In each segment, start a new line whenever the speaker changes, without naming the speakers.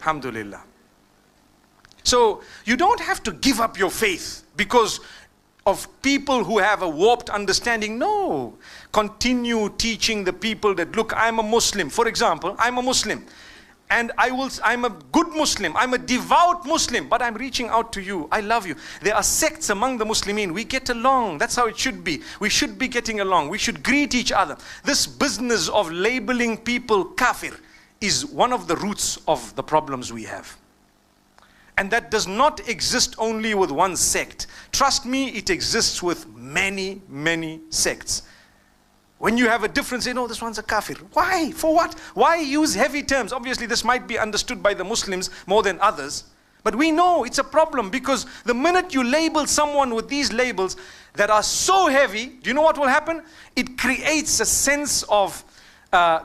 Alhamdulillah. So you don't have to give up your faith because of people who have a warped understanding. No. Continue teaching the people that, look, I'm a Muslim. For example, I'm a Muslim. And I'm a good Muslim. I'm a devout Muslim. But I'm reaching out to you. I love you. There are sects among the Muslimin. We get along. That's how it should be. We should be getting along. We should greet each other. This business of labeling people Kaafir is one of the roots of the problems we have. And that does not exist only with one sect. Trust me, it exists with many, many sects. When you have a difference, say, no, this one's a Kaafir. Why? For what? Why use heavy terms? Obviously, this might be understood by the Muslims more than others. But we know it's a problem because the minute you label someone with these labels that are so heavy, do you know what will happen? It creates a sense of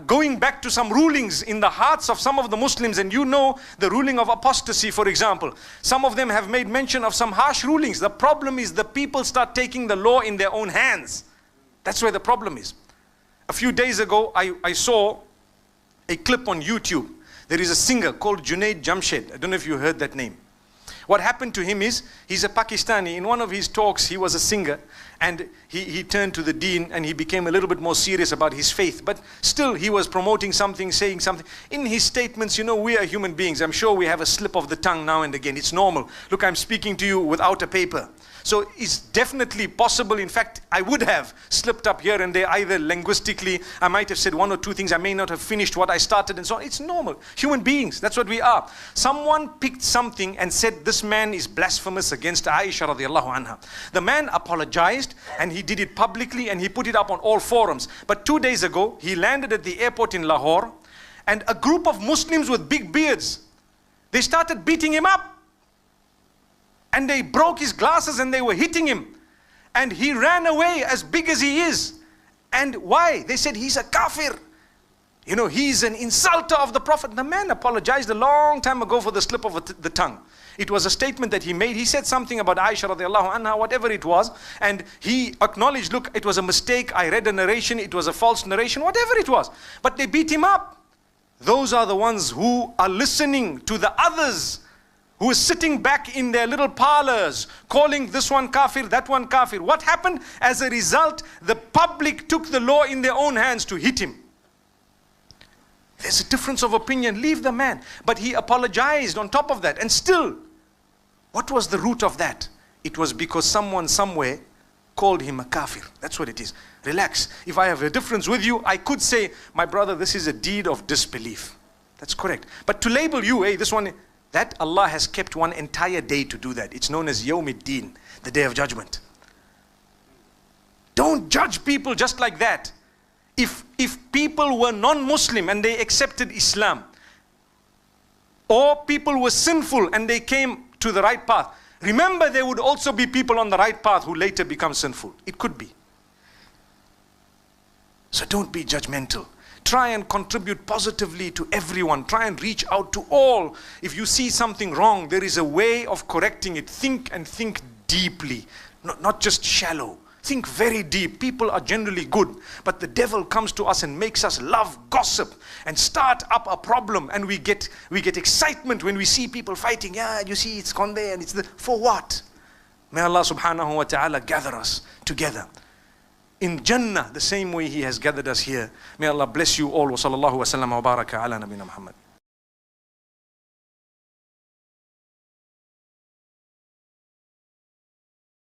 going back to some rulings in the hearts of some of the Muslims. And you know the ruling of apostasy, for example. Some of them have made mention of some harsh rulings. The problem is the people start taking the law in their own hands. That's where the problem is. A few days ago, I saw a clip on YouTube. There is a singer called Junaid Jamshed. I don't know if you heard that name. What happened to him is, he's a Pakistani. In one of his talks, he was a singer. And he turned to the deen and he became a little bit more serious about his faith. But still, he was promoting something, saying something. In his statements, you know, we are human beings. I'm sure we have a slip of the tongue now and again. It's normal. Look, I'm speaking to you without a paper. So it's definitely possible. In fact, I would have slipped up here and there, either linguistically, I might have said one or two things, I may not have finished what I started and so on. It's normal. Human beings, that's what we are. Someone picked something and said, this man is blasphemous against Aisha radiallahu anha. The man apologized and he did it publicly and he put it up on all forums. But 2 days ago, he landed at the airport in Lahore and a group of Muslims with big beards, they started beating him up. And they broke his glasses and they were hitting him. And he ran away as big as he is. And why? They said he's a Kaafir. You know, he's an insulter of the Prophet. The man apologized a long time ago for the slip of the tongue. It was a statement that he made. He said something about Aisha radiallahu anha, whatever it was. And he acknowledged, look, it was a mistake. I read a narration. It was a false narration, whatever it was. But they beat him up. Those are the ones who are listening to the others who is sitting back in their little parlors, calling this one Kaafir, that one Kaafir. What happened? As a result, the public took the law in their own hands to hit him. There's a difference of opinion, leave the man. But he apologized on top of that. And still, what was the root of that? It was because someone somewhere called him a Kaafir. That's what it is. Relax. If I have a difference with you, I could say, my brother, this is a deed of disbelief. That's correct. But to label you, hey, this one, that Allah has kept one entire day to do that. It's known as Yawmiddin, the day of judgment. Don't judge people just like that. If people were non-Muslim and they accepted Islam, or people were sinful and they came to the right path, remember there would also be people on the right path who later become sinful. It could be. So don't be judgmental. Try and contribute positively to everyone. Try and reach out to all. If you see something wrong, there is a way of correcting it. Think and think deeply, not just shallow. Think very deep. People are generally good, but the devil comes to us and makes us love gossip and start up a problem, and we get excitement when we see people fighting. Yeah, you see, it's gone there and it's for what? May Allah subhanahu wa ta'ala gather us together in Jannah the same way He has gathered us here. May Allah bless you all. Wa sallallahu wa sallam wa baraka ala nabina Muhammad.